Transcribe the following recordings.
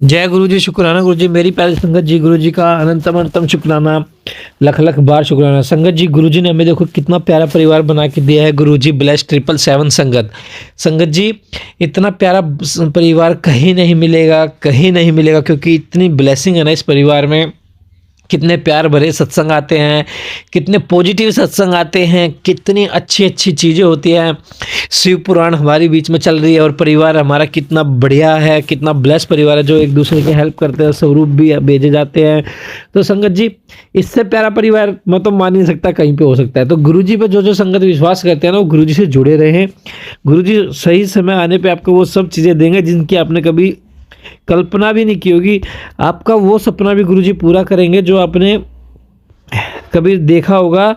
जय गुरु जी, शुक्राना गुरु जी, मेरी प्यारी संगत जी, गुरु जी का अनंतम अनंतम शुक्राना, लख लख बार शुक्राना। संगत जी, गुरु जी ने हमें देखो कितना प्यारा परिवार बना के दिया है। गुरु जी ब्लेस 777 संगत। संगत जी, इतना प्यारा परिवार कहीं नहीं मिलेगा, कहीं नहीं मिलेगा, क्योंकि इतनी ब्लेसिंग है ना इस परिवार में। कितने प्यार भरे सत्संग आते हैं, कितने पॉजिटिव सत्संग आते हैं, कितनी अच्छी अच्छी चीज़ें होती हैं। शिव पुराण हमारे बीच में चल रही है और परिवार हमारा कितना बढ़िया है, कितना ब्लेस परिवार है, जो एक दूसरे की हेल्प करते हैं, स्वरूप भी भेजे जाते हैं। तो संगत जी, इससे प्यारा परिवार मैं तो मान नहीं सकता कहीं पे हो सकता है। तो गुरु जी पे जो जो संगत विश्वास करते हैं ना, वो गुरु जी से जुड़े रहें। गुरु जी सही समय आने पे आपको वो सब चीज़ें देंगे जिनकी आपने कभी कल्पना भी नहीं की होगी। आपका वो सपना भी गुरुजी पूरा करेंगे जो आपने कभी देखा होगा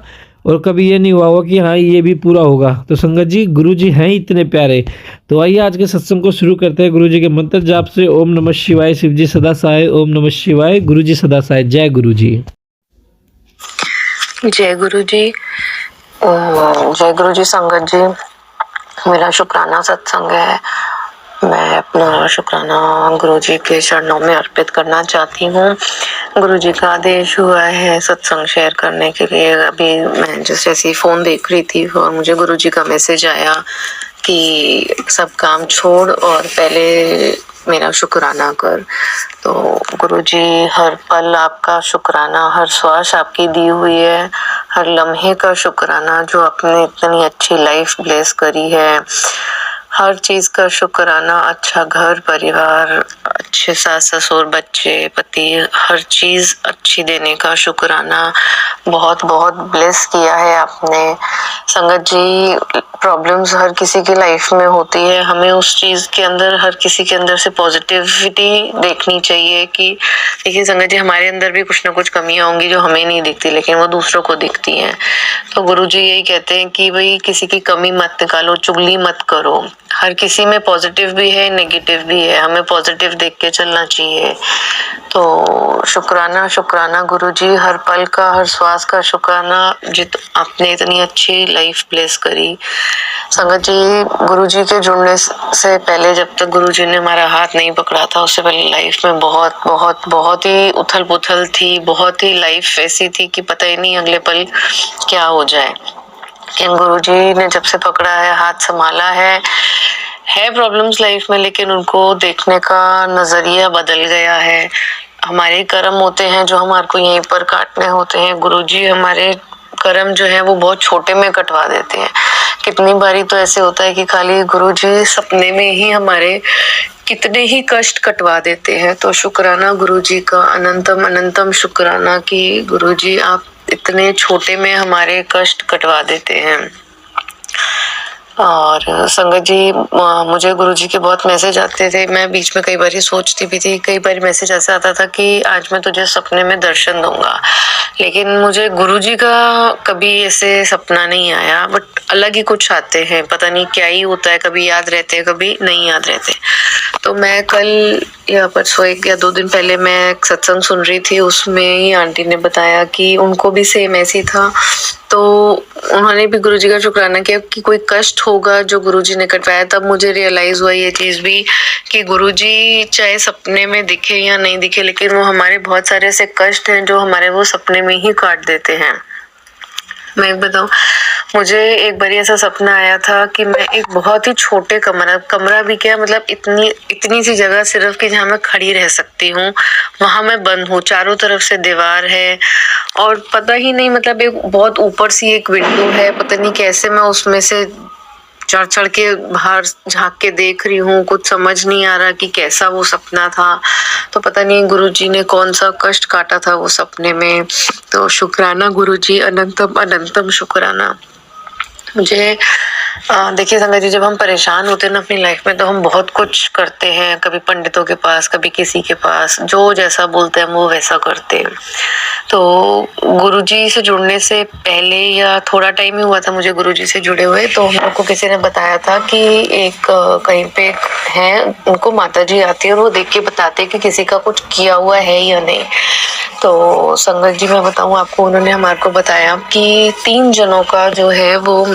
और कभी ये नहीं हुआ होगा कि हाँ ये भी पूरा होगा। तो संगत जी, गुरुजी हैं इतने प्यारे। तो आइए आज के सत्संग को शुरू करते हैं गुरुजी के मंत्र जाप से। ओम नमः शिवाय। शिव जी सदा सहाय। ओम नमः शिवाय। गुरुजी सदा सहाय। जय गुरु जी। जय गुरु जी। जय गुरु जी। संगत जी, मेरा शुक्राना सत्संग है। मैं अपना शुक्राना गुरु जी के चरणों में अर्पित करना चाहती हूँ। गुरु जी का आदेश हुआ है सत्संग शेयर करने के लिए। अभी मैं जैसे ऐसे फोन देख रही थी और मुझे गुरु जी का मैसेज आया कि सब काम छोड़ और पहले मेरा शुक्राना कर। तो गुरु जी, हर पल आपका शुक्राना, हर श्वास आपकी दी हुई है, हर लम्हे का शुक्राना जो आपने इतनी अच्छी लाइफ ब्लेस करी है, हर चीज का शुक्राना, अच्छा घर परिवार, अच्छे सास ससुर बच्चे पति, हर चीज अच्छी देने का शुक्राना। बहुत बहुत ब्लेस किया है आपने। संगत जी, प्रॉब्लम्स हर किसी की लाइफ में होती है, हमें उस चीज के अंदर, हर किसी के अंदर से पॉजिटिविटी देखनी चाहिए। कि देखिए संगत जी, हमारे अंदर भी कुछ ना कुछ कमियां होंगी जो हमें नहीं दिखती, लेकिन वो दूसरों को दिखती हैं। तो गुरु जी यही कहते हैं कि भाई किसी की कमी मत निकालो, चुगली मत करो। हर किसी में पॉजिटिव भी है, नेगेटिव भी है, हमें पॉजिटिव देख के चलना चाहिए। तो शुक्राना शुक्राना गुरु जी, हर पल का, हर श्वास का शुक्राना, जित आपने इतनी अच्छी लाइफ ब्लेस करी। संगत जी, गुरु जी के जुड़ने से पहले, जब तक गुरु जी ने हमारा हाथ नहीं पकड़ा था, उससे पहले लाइफ में बहुत बहुत बहुत ही उथल पुथल थी। बहुत ही लाइफ ऐसी थी कि पता ही नहीं अगले पल क्या हो जाए। लेकिन गुरु जी ने जब से पकड़ा है, हाथ संभाला है प्रॉब्लम्स लाइफ में, लेकिन उनको देखने का नजरिया बदल गया है। हमारे कर्म होते हैं जो हमारे को यहीं पर काटने होते हैं। गुरुजी हमारे कर्म जो है वो बहुत छोटे में कटवा देते हैं। कितनी बारी तो ऐसे होता है कि खाली गुरुजी सपने में ही हमारे कितने ही कष्ट कटवा देते हैं। तो शुक्राना गुरुजी का, अनंतम अनंतम शुक्राना कि गुरुजी आप इतने छोटे में हमारे कष्ट कटवा देते हैं। और संगत जी, मुझे गुरुजी के बहुत मैसेज आते थे। मैं बीच में कई बार सोचती भी थी, कई बार मैसेज ऐसा आता था कि आज मैं तुझे सपने में दर्शन दूंगा, लेकिन मुझे गुरुजी का कभी ऐसे सपना नहीं आया। बट अलग ही कुछ आते हैं, पता नहीं क्या ही होता है, कभी याद रहते हैं, कभी नहीं याद रहते। तो मैं कल या परसों 1 या 2 दिन पहले मैं एक सत्संग सुन रही थी, उसमें ही आंटी ने बताया कि उनको भी सेम ऐसी था। तो उन्होंने भी गुरुजी का शुक्राना किया कि कोई कष्ट होगा जो गुरुजी ने कटवाया। तब मुझे रियलाइज हुआ ये चीज भी कि गुरुजी चाहे सपने में दिखे या नहीं दिखे, लेकिन वो हमारे बहुत सारे ऐसे कष्ट हैं जो हमारे वो सपने में ही काट देते हैं। मैं एक बताऊं, मुझे एक बार ऐसा सपना आया था कि मैं एक बहुत ही छोटे कमरा भी क्या, मतलब इतनी सी जगह सिर्फ कि जहाँ मैं खड़ी रह सकती हूँ, वहां मैं बंद हूँ। चारों तरफ से दीवार है और पता ही नहीं, मतलब एक बहुत ऊपर सी एक विंडो है। पता नहीं कैसे मैं उसमें से चढ़ चढ़ के बाहर झांक के देख रही हूँ। कुछ समझ नहीं आ रहा कि कैसा वो सपना था। तो पता नहीं गुरुजी ने कौन सा कष्ट काटा था वो सपने में। तो शुक्राना गुरुजी, अनंतम अनंतम शुक्राना। मुझे देखिए संगत जी, जब हम परेशान होते हैं ना अपनी लाइफ में, तो हम बहुत कुछ करते हैं, कभी पंडितों के पास, कभी किसी के पास, जो जैसा बोलते हैं हम वो वैसा करते हैं। तो गुरुजी से जुड़ने से पहले या थोड़ा टाइम ही हुआ था मुझे गुरुजी से जुड़े हुए, तो हम लोग को किसी ने बताया था कि एक कहीं पे है, उनको माता जी आती है और वो देख के बताते हैं कि किसी का कुछ किया हुआ है या नहीं। तो संगत जी, मैं बताऊं आपको, उन्होंने हमारे को बताया कि 3 जनों का जो है वो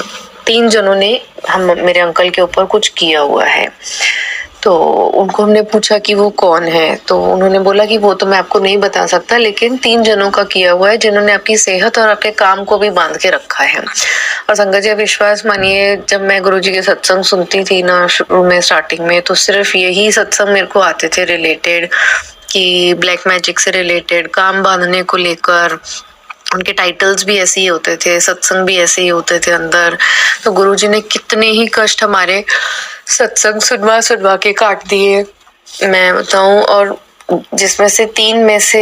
3 जनों ने हम मेरे अंकल के ऊपर कुछ किया हुआ है। तो उनको हमने पूछा कि वो कौन है, तो उन्होंने बोला कि वो तो मैं आपको नहीं बता सकता, लेकिन 3 जनों का किया हुआ है जिन्होंने आपकी सेहत और आपके काम को भी बांध के रखा है। और संगत जी, विश्वास मानिए, जब मैं गुरुजी के सत्संग सुनती थी ना शुरू में स्टार्टिंग में, तो सिर्फ यही सत्संग मेरे को आते थे रिलेटेड, कि ब्लैक मैजिक से रिलेटेड, काम बांधने को लेकर। उनके टाइटल्स भी ऐसे ही होते थे, सत्संग भी ऐसे ही होते थे अंदर। तो गुरुजी ने कितने ही कष्ट हमारे सत्संग सुनवा सुनवा के काट दिए, मैं बताऊं। और जिसमें से 3 में से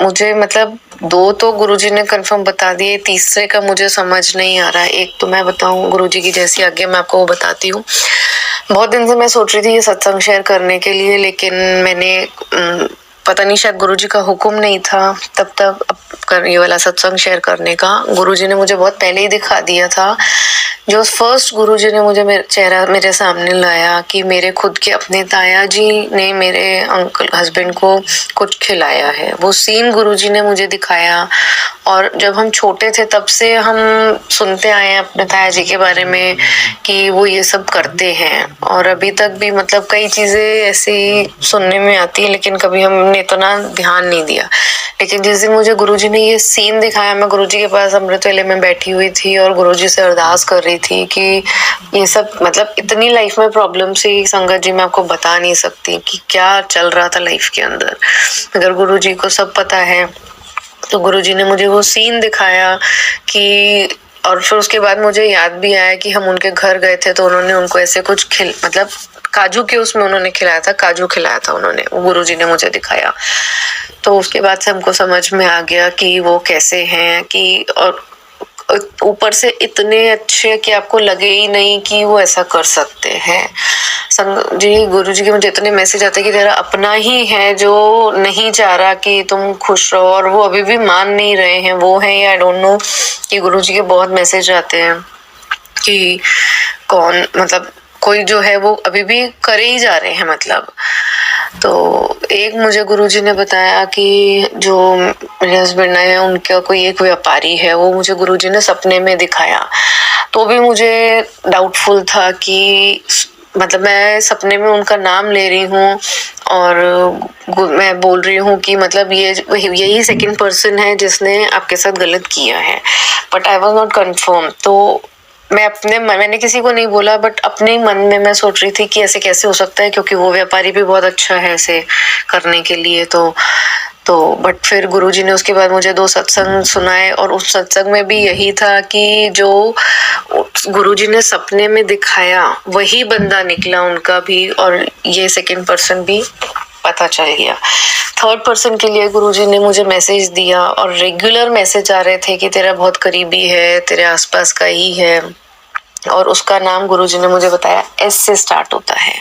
मुझे मतलब 2 तो गुरुजी ने कंफर्म बता दिए, तीसरे का मुझे समझ नहीं आ रहा है। एक तो मैं बताऊं, गुरुजी की जैसी आज्ञा मैं आपको वो बताती हूँ। बहुत दिन से मैं सोच रही थी ये सत्संग शेयर करने के लिए, लेकिन मैंने पता नहीं, शायद गुरुजी का हुक्म नहीं था तब तक ये वाला सत्संग शेयर करने का। गुरुजी ने मुझे बहुत पहले ही दिखा दिया था। जो फर्स्ट गुरुजी ने मुझे चेहरा मेरे सामने लाया कि मेरे खुद के अपने ताया जी ने मेरे अंकल हस्बैंड को कुछ खिलाया है, वो सीन गुरुजी ने मुझे दिखाया। और जब हम छोटे थे तब से हम सुनते आए हैं अपने ताया जी के बारे में कि वो ये सब करते हैं, और अभी तक भी मतलब कई चीजें ऐसी सुनने में आती है, लेकिन कभी हमने इतना ध्यान नहीं दिया। लेकिन जिस दिन मुझे गुरुजी ने ये सीन दिखाया, मैं गुरुजी के पास अमृत वेले में बैठी हुई थी और गुरुजी से अरदास कर रही थी कि ये सब मतलब इतनी लाइफ में प्रॉब्लम सी संगत जी, मैं आपको बता नहीं सकती कि क्या चल रहा था लाइफ के अंदर। अगर गुरुजी को सब पता है, तो गुरुजी ने मुझे वो सीन दिखाया कि, और फिर उसके बाद मुझे याद भी आया कि हम उनके घर गए थे, तो उन्होंने उनको ऐसे कुछ मतलब काजू के उसमें उन्होंने खिलाया था, काजू खिलाया था उन्होंने, वो गुरुजी ने मुझे दिखाया। तो उसके बाद से हमको समझ में आ गया कि वो कैसे हैं, कि और ऊपर से इतने अच्छे कि आपको लगे ही नहीं कि वो ऐसा कर सकते हैं। जी, गुरुजी के मुझे इतने मैसेज आते हैं कि तेरा अपना ही है जो नहीं चाह रहा कि तुम खुश रहो, और वो अभी भी मान नहीं रहे हैं, वो है या आई डोंट नो। कि गुरुजी के बहुत मैसेज आते हैं कि कौन मतलब कोई जो है वो अभी भी करे ही जा रहे हैं मतलब। तो एक मुझे गुरुजी ने बताया कि जो मेरे हस्बैंड है उनका कोई एक व्यापारी है, वो मुझे गुरुजी ने सपने में दिखाया। तो भी मुझे डाउटफुल था कि मतलब मैं सपने में उनका नाम ले रही हूँ और मैं बोल रही हूँ कि मतलब ये यही सेकंड पर्सन है जिसने आपके साथ गलत किया है, but I was not confirm. तो मैंने किसी को नहीं बोला, बट अपने मन में मैं सोच रही थी कि ऐसे कैसे हो सकता है, क्योंकि वो व्यापारी भी बहुत अच्छा है ऐसे करने के लिए। तो बट फिर गुरुजी ने उसके बाद मुझे 2 सत्संग सुनाए, और उस सत्संग में भी यही था कि जो गुरुजी ने सपने में दिखाया वही बंदा निकला उनका भी, और ये सेकंड पर्सन भी पता चल गया। थर्ड पर्सन के लिए गुरुजी ने मुझे मैसेज दिया, और रेगुलर मैसेज आ रहे थे कि तेरा बहुत करीबी है, तेरे आसपास का ही है, और उसका नाम गुरुजी ने मुझे बताया एस से स्टार्ट होता है।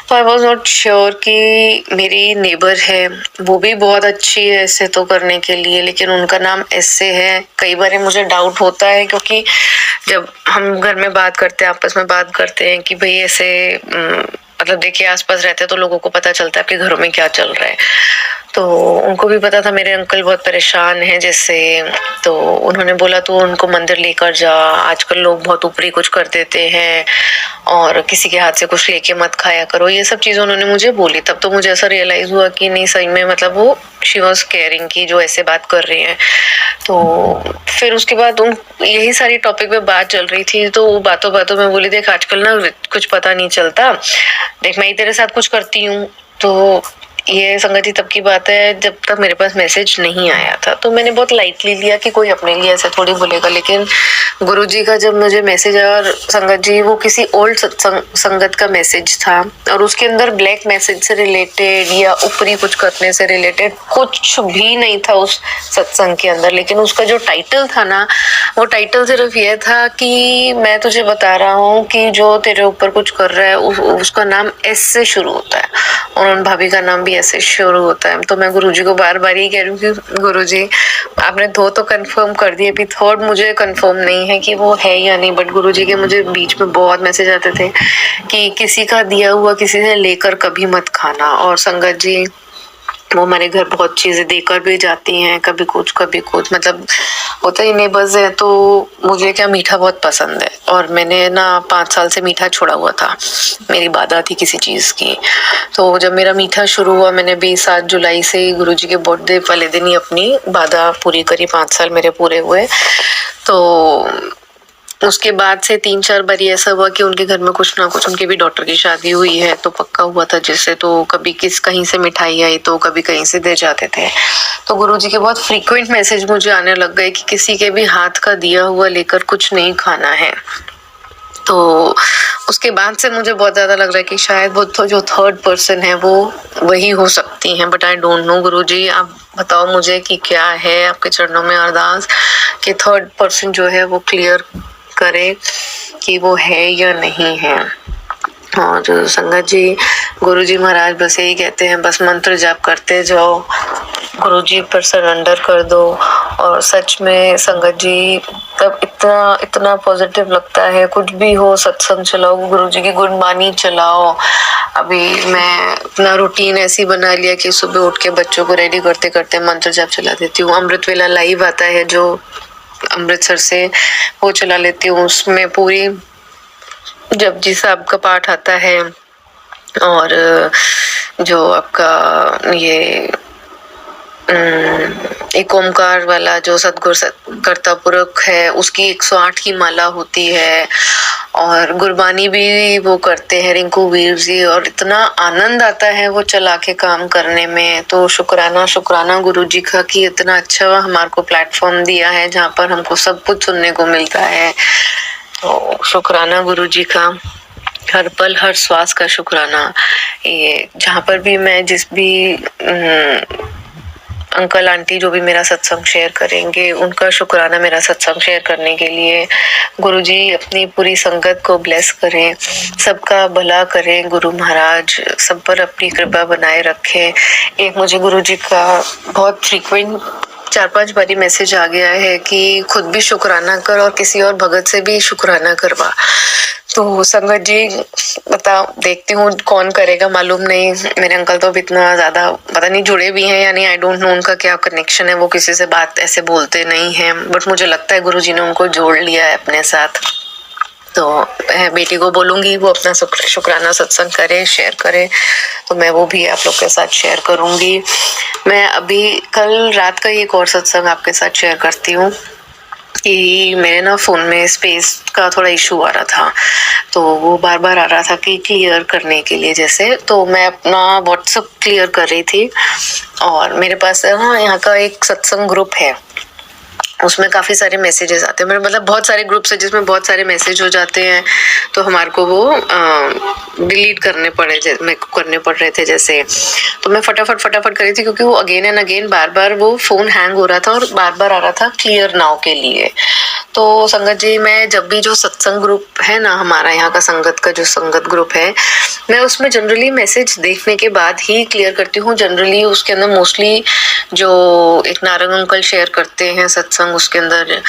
तो आई वॉज नॉट श्योर कि मेरी नेबर है, वो भी बहुत अच्छी है ऐसे तो करने के लिए, लेकिन उनका नाम एस से है। कई बार मुझे डाउट होता है, क्योंकि जब हम घर में बात करते हैं, आपस में बात करते हैं कि भाई ऐसे मतलब देखिए आसपास रहते हैं तो लोगों को पता चलता है आपके घरों में क्या चल रहा है। तो उनको भी पता था मेरे अंकल बहुत परेशान हैं जैसे, तो उन्होंने बोला तू उनको मंदिर लेकर जा, आजकल लोग बहुत ऊपरी कुछ कर देते हैं और किसी के हाथ से कुछ लेके मत खाया करो, ये सब चीजें उन्होंने मुझे बोली। तब तो मुझे ऐसा रियलाइज हुआ कि नहीं सही में मतलब वो शी वॉज केयरिंग की जो ऐसे बात कर रही हैं। तो फिर उसके बाद उन यही सारी टॉपिक पे बात चल रही थी, तो बातों बातों में बोली देख आजकल ना कुछ पता नहीं चलता, देख मैं ही तेरे साथ कुछ करती हूँ। तो ये संगति तब की बात है जब तक मेरे पास मैसेज नहीं आया था, तो मैंने बहुत लाइटली लिया कि कोई अपने लिए ऐसे थोड़ी बोलेगा। लेकिन गुरुजी का जब मुझे मैसेज आया, और संगत जी वो किसी ओल्ड संगत का मैसेज था, और उसके अंदर ब्लैक मैसेज से रिलेटेड या ऊपरी कुछ करने से रिलेटेड कुछ भी नहीं था उस सत्संग के अंदर। लेकिन उसका जो टाइटल था ना, वो टाइटल सिर्फ ये था कि मैं तुझे बता रहा हूँ कि जो तेरे ऊपर कुछ कर रहा है उसका नाम एस से शुरू होता है, और उन भाभी का नाम भी ऐसे शुरू होता है। तो मैं गुरुजी को बार बार ही कह रही हूँ कि गुरुजी आपने 2 तो कंफर्म कर दिए, अभी थर्ड मुझे कंफर्म नहीं है कि वो है या नहीं। बट गुरुजी के मुझे बीच में बहुत मैसेज आते थे कि किसी का दिया हुआ किसी से लेकर कभी मत खाना। और संगत जी वो हमारे घर बहुत चीजें देकर भी जाती हैं, कभी कुछ मतलब होता ही नेबर्स है। तो मुझे क्या मीठा बहुत पसंद है और मैंने ना 5 साल से मीठा छोड़ा हुआ था, मेरी बाधा थी किसी चीज की। तो जब मेरा मीठा शुरू हुआ, मैंने भी 7 जुलाई से गुरुजी के बर्थडे वाले दिन ही अपनी बाधा पूरी करी, 5 साल मेरे पूरे हुए। तो उसके बाद से 3-4 बार ऐसा हुआ कि उनके घर में कुछ ना कुछ, उनके भी डॉटर की शादी हुई है तो पक्का हुआ था जिससे, तो कभी कहीं से मिठाई आई तो कभी कहीं से दे जाते थे। तो गुरुजी के बहुत फ्रीक्वेंट मैसेज मुझे आने लग गए कि किसी के भी हाथ का दिया हुआ लेकर कुछ नहीं खाना है। तो उसके बाद से मुझे बहुत ज्यादा लग रहा है कि शायद वो तो जो थर्ड पर्सन है वो वही हो सकती हैं, बट आई डोंट नो। गुरुजी आप बताओ मुझे कि क्या है, आपके चरणों में अरदास कि थर्ड पर्सन जो है वो क्लियर करे कि वो है या नहीं है। और संगत जी, गुरुजी महाराज बस यही कहते हैं, बस मंत्र जाप करते जाओ, गुरुजी पर सरेंडर कर दो। और सच में संगत जी, तब इतना इतना पॉजिटिव लगता है, कुछ भी हो सत्संग चलाओ, गुरुजी की गुणवाणी चलाओ। अभी मैं अपना रूटीन ऐसी बना लिया कि सुबह उठ के बच्चों को रेडी करते करते मंत्र जाप चला देती हूँ। अमृत वेला लाइव आता है जो अमृतसर से, वो चला लेती हूँ। उसमें पूरी जपजी साहब का पाठ आता है और जो आपका ये एक ओमकार वाला जो सतगुरु कर्ता पुरख है उसकी 108 की माला होती है। और गुरबानी भी वो करते हैं रिंकू वीर जी, और इतना आनंद आता है वो चला के काम करने में। तो शुक्राना शुक्राना गुरु जी का कि इतना अच्छा हमारे को प्लेटफॉर्म दिया है जहाँ पर हमको सब कुछ सुनने को मिलता है। तो शुक्राना गुरु जी का, हर पल हर श्वास का शुक्राना। ये जहाँ पर भी मैं जिस भी अंकल आंटी जो भी मेरा सत्संग शेयर करेंगे उनका शुक्राना मेरा सत्संग शेयर करने के लिए। गुरुजी अपनी पूरी संगत को ब्लेस करें, सबका भला करें, गुरु महाराज सब पर अपनी कृपा बनाए रखें। एक मुझे गुरुजी का बहुत फ्रीक्वेंट 4-5 बारी मैसेज आ गया है कि खुद भी शुक्राना कर और किसी और भगत से भी शुक्राना करवा। तो संगत जी बताओ, देखती हूँ कौन करेगा, मालूम नहीं। मेरे अंकल तो अब इतना ज्यादा पता नहीं जुड़े भी हैं या नहीं, आई डोंट नो उनका क्या कनेक्शन है, वो किसी से बात ऐसे बोलते नहीं हैं, बट मुझे लगता है गुरुजी ने उनको जोड़ लिया है अपने साथ। तो बेटी को बोलूंगी वो अपना शुक्राना सत्संग करे, शेयर करे, तो मैं वो भी आप लोग के साथ शेयर करूंगी। मैं अभी कल रात का एक और सत्संग आपके साथ शेयर करती हूँ कि मेरे ना फोन में स्पेस का थोड़ा इशू आ रहा था, तो वो बार बार आ रहा था कि क्लियर करने के लिए जैसे, तो मैं अपना व्हाट्सएप क्लियर कर रही थी और मेरे पास ना यहाँ का एक सत्संग ग्रुप है, उसमें काफी सारे मैसेजेस आते हैं, मेरे मतलब बहुत सारे ग्रुप्स है जिसमें बहुत सारे मैसेज हो जाते हैं, तो हमारे को वो डिलीट करने पड़ रहे थे जैसे। तो मैं फटाफट कर रही थी क्योंकि वो अगेन एंड अगेन बार बार वो फोन हैंग हो रहा था और बार बार आ रहा था क्लियर नाउ के लिए। तो संगत जी, मैं जब भी जो सत्संग ग्रुप है ना हमारा यहाँ का संगत का जो संगत ग्रुप है, मैं उसमें जनरली मैसेज देखने के बाद ही क्लियर करती हूँ। जनरली उसके अंदर मोस्टली जो एक नारंग अंकल शेयर करते हैं सत्संग, उसके अंदर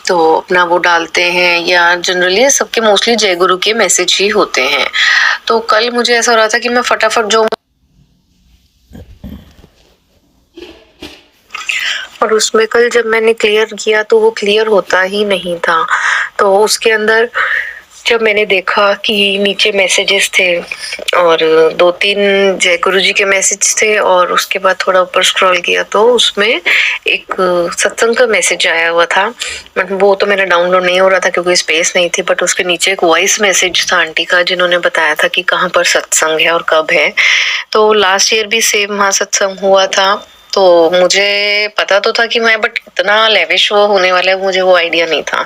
तो अपना वो डालते हैं, या जनरली सबके मोस्टली जय गुरु के मैसेज ही होते हैं। तो कल मुझे ऐसा हो रहा था कि मैं फटाफट जो, और उसमें कल जब मैंने क्लियर किया तो वो क्लियर होता ही नहीं था। तो उसके अंदर जब मैंने देखा कि नीचे मैसेजेस थे और 2-3 जय गुरु जी के मैसेज थे, और उसके बाद थोड़ा ऊपर स्क्रॉल किया तो उसमें एक सत्संग का मैसेज आया हुआ था, बट वो तो मेरा डाउनलोड नहीं हो रहा था क्योंकि स्पेस नहीं थी, बट उसके नीचे एक वॉइस मैसेज था आंटी का जिन्होंने बताया था कि कहाँ पर सत्संग है और कब है। तो लास्ट ईयर भी सेम वहाँ सत्संग हुआ था, तो मुझे पता तो था कि मैं, बट इतना लेविश वो होने वाला है मुझे वो आइडिया नहीं था।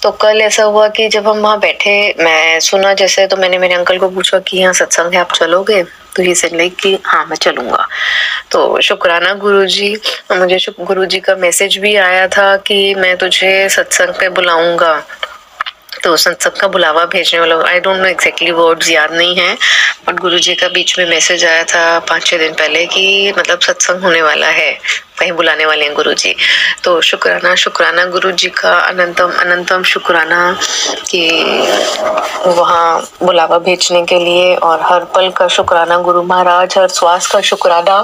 तो कल ऐसा हुआ कि जब हम वहाँ बैठे, मैं सुना जैसे, तो मैंने मेरे अंकल को पूछा कि यहाँ सत्संग है, आप चलोगे? तो ये सेड लाइक कि हाँ मैं चलूंगा। तो शुक्राना गुरुजी, मुझे गुरुजी का मैसेज भी आया था कि मैं तुझे सत्संग पे बुलाऊंगा, तो सत्संग का बुलावा भेजने वाला, I don't know exactly words याद नहीं है, बट गुरुजी का बीच में मैसेज आया था 5-6 दिन पहले कि मतलब सत्संग होने वाला है, कहीं बुलाने वाले हैं गुरुजी। तो शुक्राना शुक्राना गुरुजी का, अनंतम अनंतम शुक्राना कि वहाँ बुलावा भेजने के लिए, और हर पल का शुक्राना गुरु महाराज, हर श्वास का शुक्राना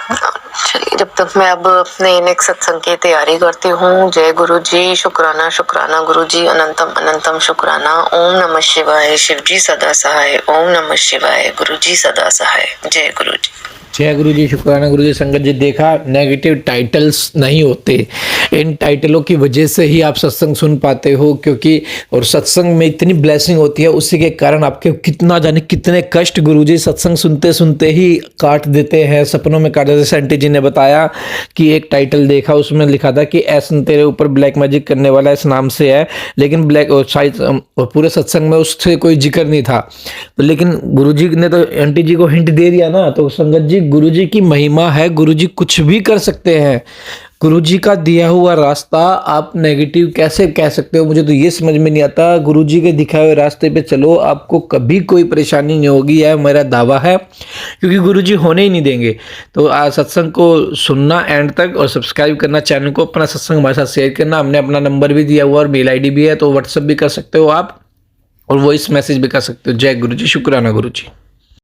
चलिए, जब तक मैं अब अपने नेक्स्ट सत्संग की तैयारी करती हूँ, जय गुरु जी, शुक्राना शुक्राना गुरु जी, अनंतम अनंतम शुक्राना। ओम नमः शिवाय, शिव जी सदा सहाय। ओम नमः शिवाय, गुरु जी सदा सहाय। जय गुरु जी। जय गुरु जी, शुक्राना गुरु जी। संगत जी, देखा, नेगेटिव टाइटल्स नहीं होते, इन टाइटलों की वजह से ही आप सत्संग सुन पाते हो, क्योंकि और सत्संग में इतनी ब्लेसिंग होती है, उसी के कारण आपके कितना जाने कितने कष्ट गुरु जी सत्संग सुनते सुनते ही काट देते हैं, सपनों में काट देते हैं। सेंटी जी ने बताया कि एक टाइटल देखा, उसमें लिखा था कि ऐसा तेरे ऊपर ब्लैक मैजिक करने वाला इस नाम से है, लेकिन ब्लैक शायद पूरे सत्संग में उससे कोई जिक्र नहीं था। तो लेकिन गुरुजी ने तो आंटी जी को हिंट दे दिया ना। तो संगत जी, गुरुजी की महिमा है, गुरुजी कुछ भी कर सकते हैं। गुरुजी का दिया हुआ रास्ता आप नेगेटिव कैसे कह सकते हो? मुझे तो ये समझ में नहीं आता। गुरुजी के दिखाए हुए रास्ते पे चलो, आपको कभी कोई परेशानी नहीं होगी, यह मेरा दावा है, क्योंकि गुरुजी होने ही नहीं देंगे। तो आज सत्संग को सुनना एंड तक, और सब्सक्राइब करना चैनल को, अपना सत्संग हमारे साथ शेयर करना। हमने अपना नंबर भी दिया हुआ और मेल आईडी भी है, तो व्हाट्सअप भी कर सकते हो आप, और वॉइस मैसेज भी कर सकते हो। जय गुरु जी, शुक्राना गुरु जी।